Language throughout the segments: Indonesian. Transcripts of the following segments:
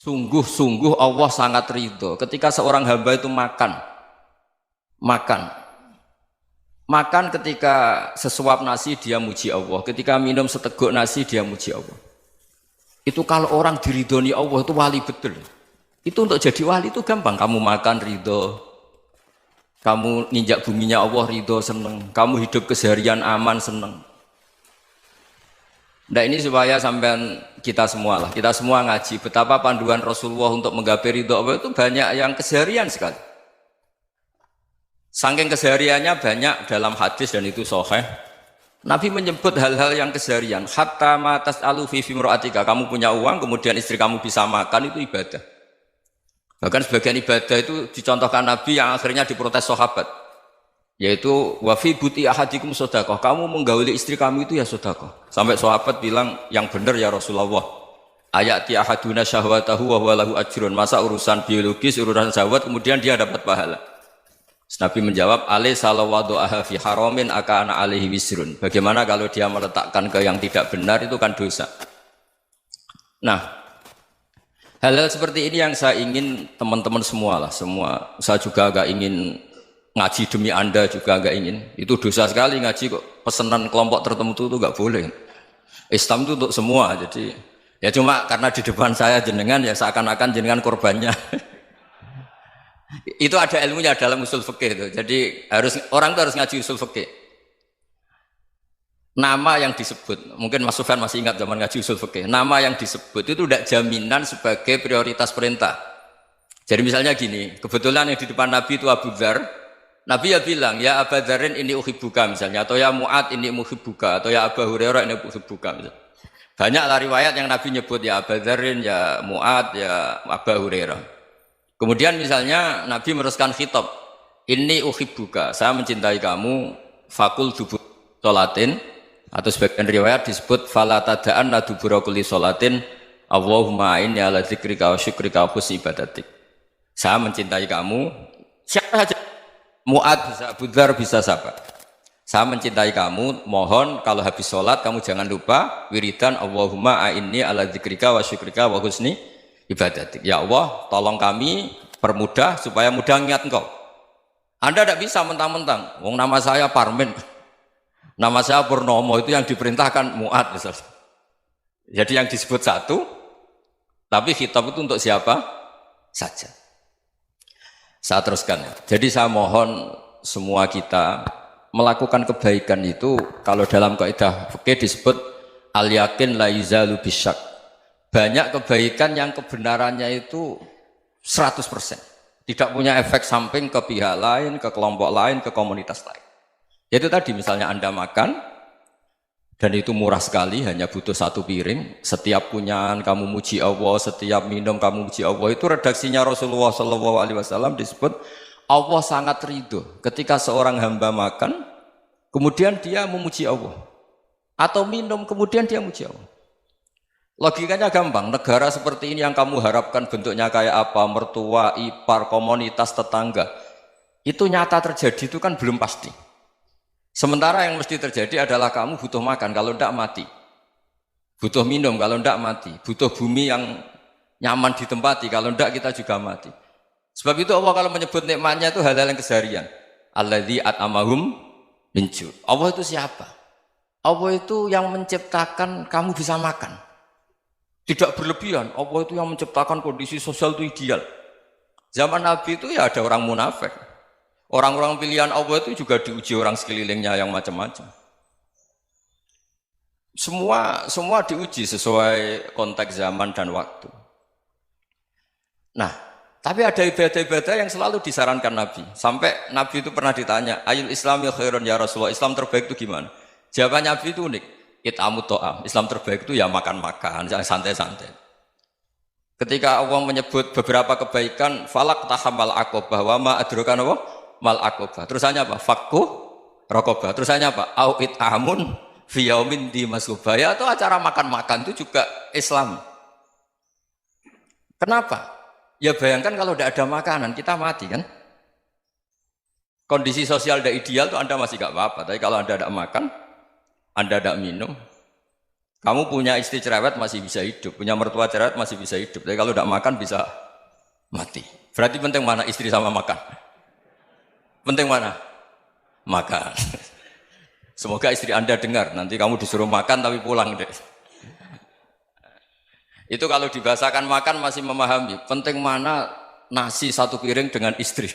Sungguh-sungguh Allah sangat ridho ketika seorang hamba itu makan, makan ketika sesuap nasi dia muji Allah, ketika minum seteguk nasi dia muji Allah. Itu kalau orang diridhoni Allah itu wali betul. Itu untuk jadi wali itu gampang. Kamu makan ridho, kamu ninjak buminya Allah ridho seneng, kamu hidup keseharian aman seneng. Nah ini supaya sampean kita semua ngaji betapa panduan Rasulullah untuk menggapai ridho Allah itu banyak yang keseharian sekali. Saking kesehariannya banyak dalam hadis dan itu sahih. Nabi menyebut hal-hal yang keseharian. Hatta ma tas'alu fi imra'atika, kamu punya uang kemudian istri kamu bisa makan itu ibadah. Bahkan sebagian ibadah itu dicontohkan Nabi yang akhirnya diprotes sahabat. Yaitu wa fi buti ahadikum sedekah, kamu menggauli istri kamu itu ya sedekah. Sampai sahabat bilang yang benar ya Rasulullah. Ayati ahaduna syahwatahu wa huwa lahu ajrun. Masa urusan biologis, urusan syahwat kemudian dia dapat pahala. Nabi menjawab, alaysa lawada'aha fi haramin akana alaihi wisrun. Bagaimana kalau dia meletakkan ke yang tidak benar itu kan dosa. Nah, hal-hal seperti ini yang saya ingin teman-teman semua. Saya juga agak ingin ngaji demi Anda juga agak ingin. Itu dosa sekali ngaji kok pesanan kelompok tertentu itu enggak boleh. Islam itu untuk semua. Jadi ya cuma karena di depan saya jenengan ya seakan-akan jenengan korbannya. Itu ada ilmunya dalam usul fikih itu. Jadi orang itu harus ngaji usul fikih. Nama yang disebut, mungkin Mas Sufyan masih ingat zaman ngaji usul fikih. Nama yang disebut itu tidak jaminan sebagai prioritas perintah. Jadi misalnya gini, kebetulan yang di depan Nabi itu Abu Dzar. Nabi ya bilang, ya Aba Dzarin ini uhibbuka misalnya, atau ya Mu'ad ini uhibbuka, atau ya Aba Hurairah ini uhibbuka misalnya. Banyaklah riwayat yang Nabi nyebut ya Aba Dzarin, ya Mu'ad, ya Aba Hurairah. Kemudian misalnya Nabi meneruskan khitab, ini uhibbuka, saya mencintai kamu, fakul dubur sholatin, atau sebagian riwayat disebut fala tada'an la dubura kulli sholatin, Allahumma inni ala dzikrika wa syukrika wa husni ibadatik. Saya mencintai kamu, siapa saja. Mu'ad bisa, Abu Dzar bisa siapa? Saya mencintai kamu, mohon kalau habis sholat kamu jangan lupa wiridan Allahumma a'inni ala dzikrika wa syukrika wa husni ibadatik. Ya Allah, tolong kami permudah supaya mudah ingat engkau. Anda tidak bisa mentang-mentang, wong nama saya Parmin, nama saya Purnomo, itu yang diperintahkan Mu'ad misalnya. Jadi yang disebut satu, tapi khitab itu untuk siapa saja. Saya teruskan. Jadi saya mohon semua kita melakukan kebaikan itu kalau dalam kaidah fikih disebut al yakin la yuzalu bisyak. Banyak kebaikan yang kebenarannya itu 100%. Tidak punya efek samping ke pihak lain, ke kelompok lain, ke komunitas lain. Yaitu tadi misalnya Anda makan dan itu murah sekali, hanya butuh satu piring. Setiap punyaan kamu muji Allah, setiap minum kamu muji Allah. Itu redaksinya Rasulullah SAW disebut Allah sangat ridho ketika seorang hamba makan, kemudian dia memuji Allah. Atau minum, kemudian dia muji Allah. Logikanya gampang, negara seperti ini yang kamu harapkan bentuknya kayak apa, mertua, ipar, komunitas, tetangga. Itu nyata terjadi, itu kan belum pasti. Sementara yang mesti terjadi adalah kamu butuh makan, kalau tidak mati. Butuh minum, kalau tidak mati. Butuh bumi yang nyaman ditempati, kalau tidak kita juga mati. Sebab itu Allah kalau menyebut nikmatnya itu hal-hal yang keseharian. Alladzi at'amahum min ju'. Allah itu siapa? Allah itu yang menciptakan kamu bisa makan. Tidak berlebihan. Allah itu yang menciptakan kondisi sosial itu ideal. Zaman Nabi itu ya ada orang munafik. Orang-orang pilihan Allah itu juga diuji orang sekelilingnya yang macam-macam. Semua diuji sesuai konteks zaman dan waktu. Nah, tapi ada ibadah-ibadah yang selalu disarankan Nabi. Sampai Nabi itu pernah ditanya, ayul islami khairun ya Rasulullah, Islam terbaik itu gimana? Jawaban Nabi itu unik. It'amut to'am. Islam terbaik itu ya makan-makan, yang santai-santai. Ketika Allah menyebut beberapa kebaikan, falak tahamal aqobah wa ma adrokan apa? Mal aqobah. Terusannya apa? Fakku raqobah. Terusannya apa? Au it'amun fi yaumin di masubah. Ya, atau acara makan-makan itu juga Islam. Kenapa? Ya bayangkan kalau tidak ada makanan, kita mati kan? Kondisi sosial tidak ideal itu Anda masih gak apa-apa. Tapi kalau Anda tidak makan, Anda tidak minum, Kamu punya istri cerewet masih bisa hidup, punya mertua cerewet masih bisa hidup. Tapi kalau tidak makan bisa mati. Berarti penting mana istri sama makan? Penting mana? Makan. Semoga istri Anda dengar, nanti kamu disuruh makan tapi pulang deh. Itu kalau dibahasakan makan masih memahami. Penting mana nasi satu piring dengan istri.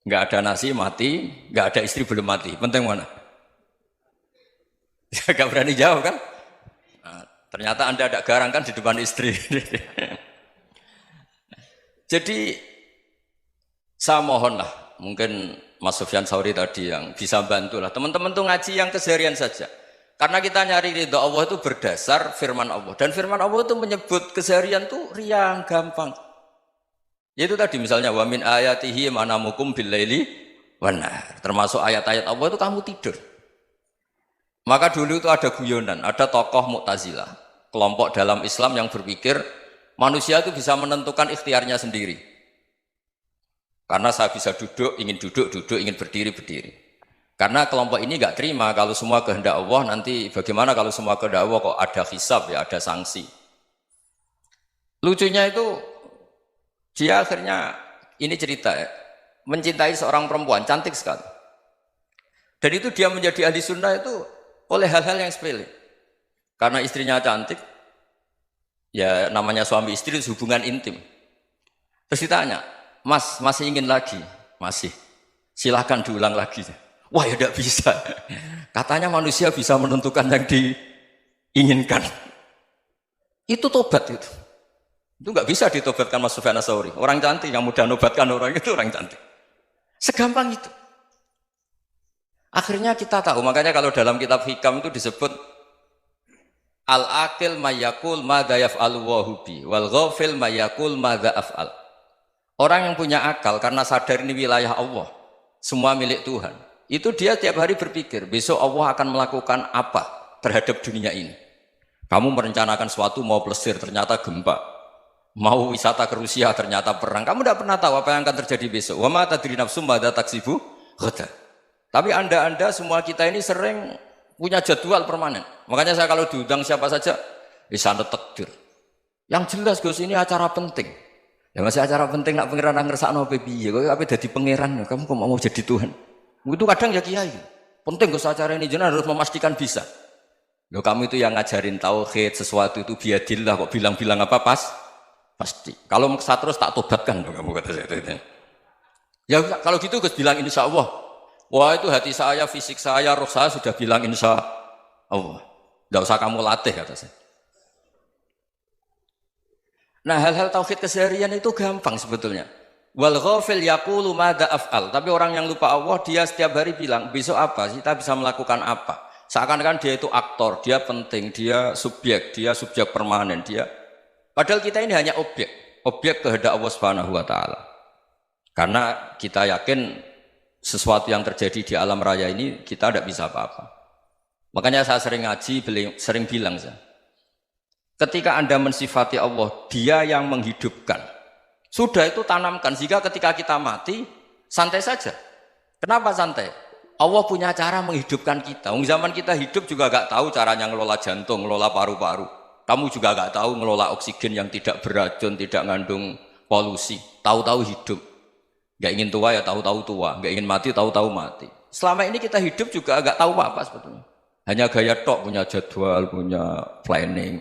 Nggak ada nasi mati, nggak ada istri belum mati. Penting mana? Gak berani jawab kan? Nah, ternyata Anda ada garang kan di depan istri. Jadi saya mohonlah, mungkin Mas Sufyan Sauri tadi yang bisa bantu lah. Teman-teman tuh ngaji yang keseharian saja. Karena kita nyari ridho Allah itu berdasar firman Allah. Dan firman Allah itu menyebut keseharian tuh riang, gampang. Yaitu tadi misalnya wa min ayatihi manamukum billaili wan nahar. Termasuk ayat-ayat Allah itu kamu tidur. Maka dulu itu ada guyonan, ada tokoh Mu'tazilah, kelompok dalam Islam yang berpikir manusia itu bisa menentukan ikhtiarnya sendiri. Karena saya bisa duduk, ingin berdiri, berdiri. Karena kelompok ini nggak terima kalau semua kehendak Allah, nanti bagaimana kalau semua kehendak Allah kok ada hisab ya, ada sanksi. Lucunya itu, dia akhirnya, ini cerita ya, mencintai seorang perempuan, cantik sekali. Dan itu dia menjadi ahli sunnah itu oleh hal-hal yang sepele. Karena istrinya cantik, ya namanya suami istri itu hubungan intim. Terus ditanya, Mas, masih ingin lagi? Masih. Silahkan diulang lagi. Wah ya tidak bisa. Katanya manusia bisa menentukan yang diinginkan. Itu tobat itu. Itu nggak bisa ditobatkan Mas Sufyan Ats-Tsauri. Orang cantik yang mudah nobatkan orang itu orang cantik. Segampang itu. Akhirnya kita tahu, makanya kalau dalam kitab Hikam itu disebut al-aqil mayyakul madza yaf'alu wa hubi wal ghafil mayyakul madza af'al. Orang yang punya akal karena sadar ini wilayah Allah, semua milik Tuhan. Itu dia tiap hari berpikir, besok Allah akan melakukan apa terhadap dunia ini. Kamu merencanakan suatu mau plesir, ternyata gempa. Mau wisata ke Rusia, ternyata perang. Kamu tidak pernah tahu apa yang akan terjadi besok. Wa ma tadri nafsum madza taksibu ghadan. Tapi anda semua kita ini sering punya jadwal permanen. Makanya saya kalau diundang siapa saja, bisa takdir. Yang jelas Gus ini acara penting. Ya masih acara penting nak pangeran ngersakno piye? Kowe ape dadi pangeran, kamu kok mau jadi Tuhan? Itu kadang ya kiai. Penting Gus acara ini jenengan harus memastikan bisa. Loh kamu itu yang ngajarin tauhid, sesuatu itu biadillah kok bilang-bilang apa pasti. Kalau maksa terus tak tobatkan kamu kata saya. Ya kalau gitu Gus bilang insya Allah. Wah itu hati saya, fisik saya, roh saya sudah bilang insya Allah. Tidak usah kamu latih kata saya. Nah hal-hal tauhid keseharian itu gampang sebetulnya. Wal ghafil yaqulu madza af'al. Tapi orang yang lupa Allah dia setiap hari bilang besok apa? Kita bisa melakukan apa? Seakan-akan dia itu aktor, dia penting, dia subjek permanen, dia. Padahal kita ini hanya objek kehendak Allah Subhanahu wa taala. Karena kita yakin sesuatu yang terjadi di alam raya ini kita tidak bisa apa-apa. Makanya saya sering ngaji, sering bilang saya, ketika Anda mensifati Allah, Dia yang menghidupkan. Sudah itu tanamkan sehingga ketika kita mati santai saja. Kenapa santai? Allah punya cara menghidupkan kita. Zaman kita hidup juga gak tahu caranya ngelola jantung, ngelola paru-paru. Kamu juga gak tahu ngelola oksigen yang tidak beracun, tidak mengandung polusi. Tahu-tahu hidup. Gak ingin tua ya tahu-tahu tua, gak ingin mati tahu-tahu mati. Selama ini kita hidup juga agak tahu apa sebetulnya. Hanya gaya tok, punya jadwal, punya planning.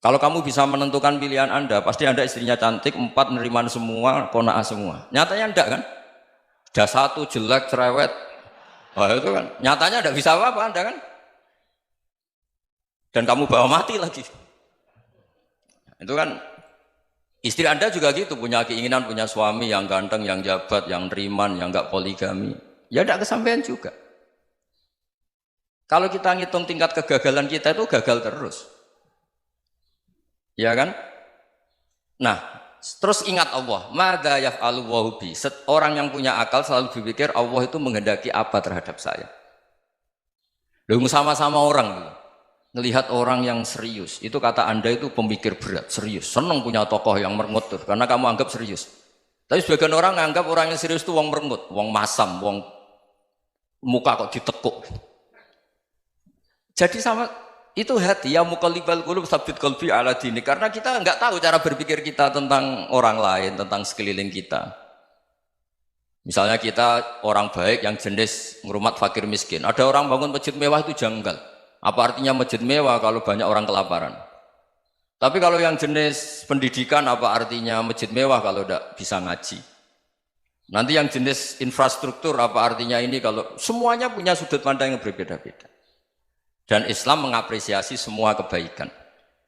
Kalau kamu bisa menentukan pilihan Anda, pasti Anda istrinya cantik, 4 neriman semua, qanaah semua. Nyatanya enggak kan? Ada 1 jelek, cerewet. Oh itu kan, nyatanya enggak bisa apa-apa Anda kan? Dan kamu bawa mati lagi. Itu kan istri Anda juga gitu, punya keinginan, punya suami yang ganteng, yang jabat, yang neriman, yang enggak poligami. Ya enggak kesampaian juga. Kalau kita ngitung tingkat kegagalan kita itu gagal terus. Ya kan? Nah, terus ingat Allah, madza yaf'alu wa bi. Orang yang punya akal selalu berpikir Allah itu menghendaki apa terhadap saya. Lalu sama-sama orang melihat orang yang serius, itu kata Anda itu pemikir berat, serius, senang punya tokoh yang merengut karena kamu anggap serius. Tapi sebagian orang anggap orang yang serius itu wong merengut, wong masam, wong muka kok ditekuk. Jadi sama Itu hati, ya muqallibal qulub tsabbit qalbi ala dini. Karena kita nggak tahu cara berpikir kita tentang orang lain, tentang sekeliling kita. Misalnya kita orang baik yang jenis ngrumat fakir miskin. Ada orang bangun masjid mewah itu janggal. Apa artinya masjid mewah kalau banyak orang kelaparan? Tapi kalau yang jenis pendidikan apa artinya masjid mewah kalau tidak bisa ngaji? Nanti yang jenis infrastruktur apa artinya ini kalau semuanya punya sudut pandang yang berbeda-beda. Dan Islam mengapresiasi semua kebaikan.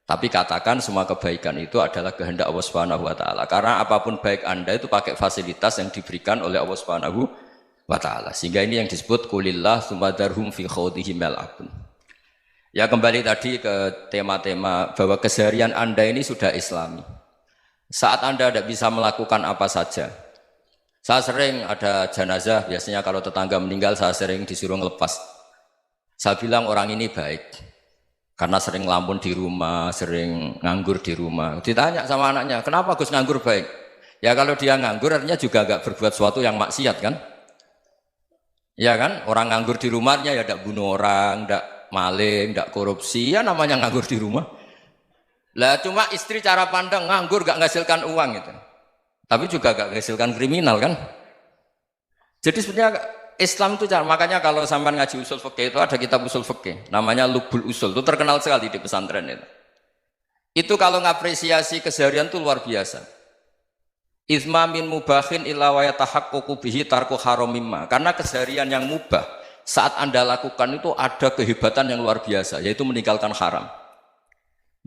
Tapi katakan semua kebaikan itu adalah kehendak Allah Subhanahu wa taala. Karena apapun baik Anda itu pakai fasilitas yang diberikan oleh Allah Subhanahu wa taala. Sehingga ini yang disebut qulillah tsumma darhum fi khawdihim yal'abun. Ya kembali tadi ke tema-tema bahwa keseharian Anda ini sudah Islami. Saat Anda tidak bisa melakukan apa saja. Saya sering ada jenazah, biasanya kalau tetangga meninggal saya sering disuruh ngelepas. Saya bilang orang ini baik karena sering ngelamun di rumah, sering nganggur di rumah. Ditanya sama anaknya, kenapa Gus nganggur baik? Ya kalau dia nganggur artinya juga agak berbuat sesuatu yang maksiat kan? Ya kan? Orang nganggur di rumahnya ya tidak bunuh orang, tidak maling, tidak korupsi, ya namanya nganggur di rumah. Lah cuma istri cara pandang nganggur gak menghasilkan uang gitu. Tapi juga gak menghasilkan kriminal kan? Jadi sebenarnya Islam itu makanya kalau sampai ngaji usul fikih itu ada kitab usul fikih namanya Lubul Usul, itu terkenal sekali di pesantren itu. Itu kalau ngapresiasi keseharian itu luar biasa. Izma min mubahin illa wa yatahaqqaqu bihi tarku haramimma. Karena keseharian yang mubah saat Anda lakukan itu ada kehebatan yang luar biasa, yaitu meninggalkan haram.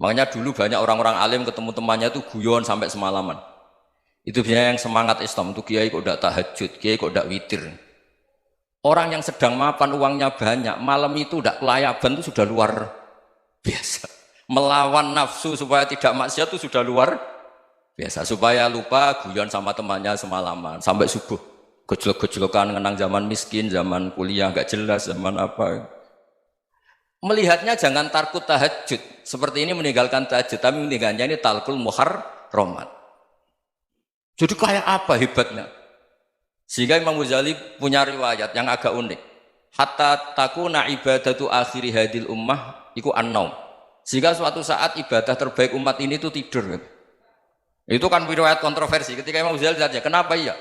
Makanya dulu banyak orang-orang alim ketemu temannya itu guyon sampai semalaman. Itu biasanya yang semangat Islam itu kiai kok tidak tahajud, kiai kok tidak witir. Orang yang sedang mapan uangnya banyak, malam itu tidak kelayaban itu sudah luar biasa. Melawan nafsu supaya tidak maksiat itu sudah luar biasa. Supaya lupa guyon sama temannya semalaman sampai subuh. Gejolak-gejolokan mengenang zaman miskin, zaman kuliah nggak jelas, zaman apa. Melihatnya jangan tarkut tahajud. Seperti ini meninggalkan tahajud, tapi meninggalnya ini talkul muharramat. Jadi kayak apa hebatnya? Sehingga Imam Ghazali punya riwayat yang agak unik. Hatta takuna ibadatu akhiri hadil ummah iku an-naum. Sehingga suatu saat ibadah terbaik umat ini itu tidur. Itu kan riwayat kontroversi. Ketika Imam Ghazali ditanya, kenapa iya?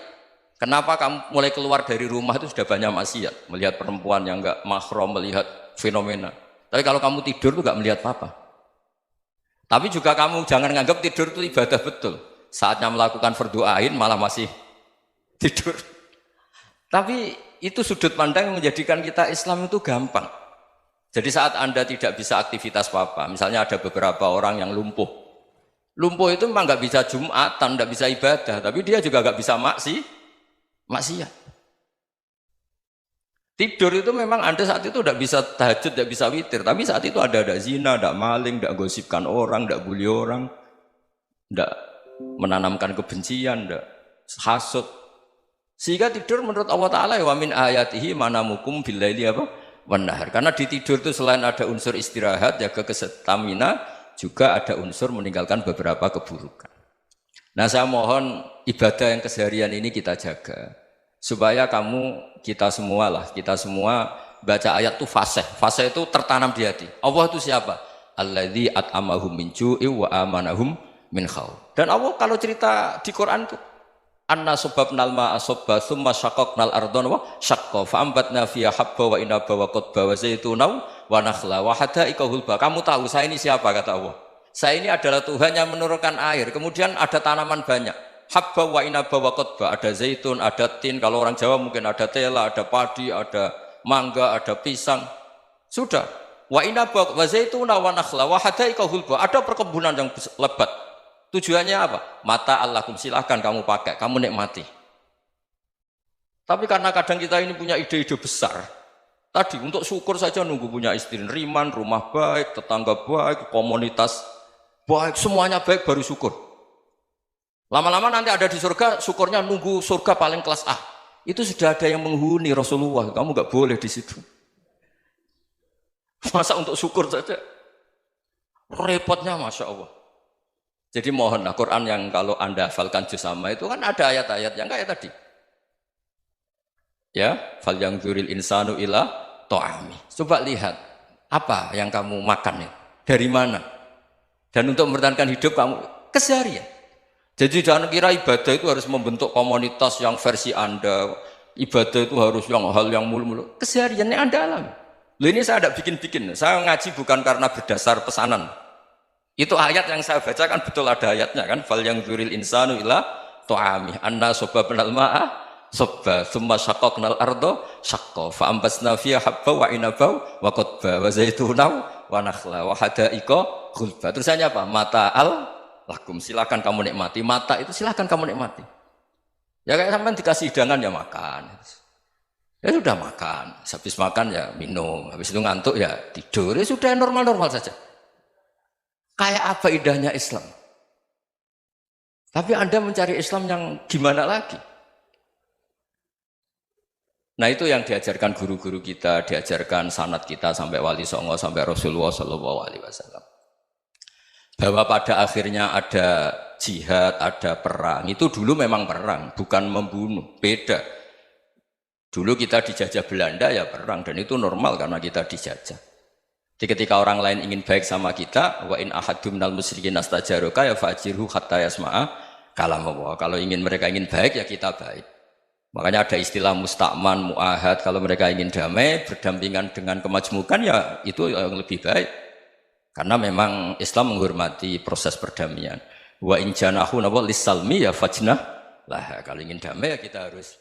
Kenapa kamu mulai keluar dari rumah itu sudah banyak maksiat? Melihat perempuan yang enggak mahram, melihat fenomena. Tapi kalau kamu tidur itu enggak melihat apa-apa. Tapi juga kamu jangan menganggap tidur itu ibadah betul. Saatnya melakukan fardu ain malah masih tidur. Tapi itu sudut pandang yang menjadikan kita Islam itu gampang. Jadi saat Anda tidak bisa aktivitas apa-apa, misalnya ada beberapa orang yang lumpuh. Lumpuh itu memang nggak bisa Jumatan, nggak bisa ibadah, tapi dia juga nggak bisa maksiat. Tidur itu memang Anda saat itu tidak bisa tahajud, tidak bisa witir, tapi saat itu ada zina, ada maling, tidak gosipkan orang, tidak bully orang, tidak menanamkan kebencian, tidak hasud. Sehingga tidur menurut Allah Ta'ala wa min ayatihi manamukum billaili apa? Wan-nahar. Karena di tidur itu selain ada unsur istirahat, jaga kestamina, juga ada unsur meninggalkan beberapa keburukan. Nah saya mohon ibadah yang keseharian ini kita jaga. Supaya kita semua baca ayat itu fasih. Fasih itu tertanam di hati. Allah itu siapa? Alladzi at'amahum min ju'i wa amanahum min khauf. Dan Allah kalau cerita di Quran itu anna subabnal ma'a subba thumma syaqaqnal ardhan wa syaqqa fa ambatna fiha habba wa inaba wa qadba wa zaituna wa nakhla wa hadaika hulba. Kamu tahu saya ini siapa kata Allah? Saya ini adalah Tuhan yang menurunkan air. Kemudian ada tanaman banyak. Habba wa inaba wa qadba, ada zaitun, ada tin, kalau orang Jawa mungkin ada tela, ada padi, ada mangga, ada pisang. Sudah. Wa inaba wa zaituna wa nakhla wa hadaika hulba. Ada perkebunan yang lebat. Tujuannya apa? Mata Allahkum, silahkan kamu pakai, kamu nikmati. Tapi karena kadang kita ini punya ide-ide besar. Tadi untuk syukur saja nunggu punya istri riman, rumah baik, tetangga baik, komunitas baik, semuanya baik baru syukur. Lama-lama nanti ada di surga, syukurnya nunggu surga paling kelas A. Itu sudah ada yang menghuni Rasulullah, kamu nggak boleh di situ. Masa untuk syukur saja? Repotnya Masya Allah. Jadi mohonlah Quran yang kalau Anda hafalkan juz sama itu kan ada ayat-ayat yang kayak tadi. Ya, fal yang dzuril insanu ila ta'ami. Coba lihat. Apa yang kamu makan ya? Dari mana? Dan untuk mempertahankan hidup kamu keseharian. Jadi jangan kira ibadah itu harus membentuk komunitas yang versi Anda. Ibadah itu harus yang hal yang mulu-mulu. Kesehariannya Anda alami. Loh ini saya tidak bikin-bikin. Saya ngaji bukan karena berdasar pesanan. Itu ayat yang saya baca kan betul ada ayatnya kan. Fal yang dzuril insanu ila ta'ami anna sababnal ma'a sabba thumma syaqqaqnal ardo syaqqa fa ambasna fiha habba wa inaba wa qadba wa zaituna wa nakhla wa hadaika ghulba. Terusannya apa? Mata'al lakum, silakan kamu nikmati. Mata itu silakan kamu nikmati. Ya kayak sampean dikasih hidangan ya makan. Ya sudah makan, habis makan ya minum, habis itu ngantuk ya tidur. Ya sudah normal-normal saja. Kayak apa indahnya Islam? Tapi Anda mencari Islam yang gimana lagi? Nah itu yang diajarkan guru-guru kita, diajarkan sanad kita sampai Wali Songo, sampai Rasulullah SAW. Bahwa pada akhirnya ada jihad, ada perang. Itu dulu memang perang, bukan membunuh, beda. Dulu kita dijajah Belanda ya perang, dan itu normal karena kita dijajah. Jadi ketika orang lain ingin baik sama kita, wa in ahadum minal musyrikin astajaroka ya fajirhu hatta yasma'a kalam Allah. Kalau mereka ingin baik ya kita baik. Makanya ada istilah mustakman, mu'ahad. Kalau mereka ingin damai, berdampingan dengan kemajmukan ya itu yang lebih baik. Karena memang Islam menghormati proses perdamaian. Wa in janahu lis-salmi ya fajnah lah. Kalau ingin damai ya kita harus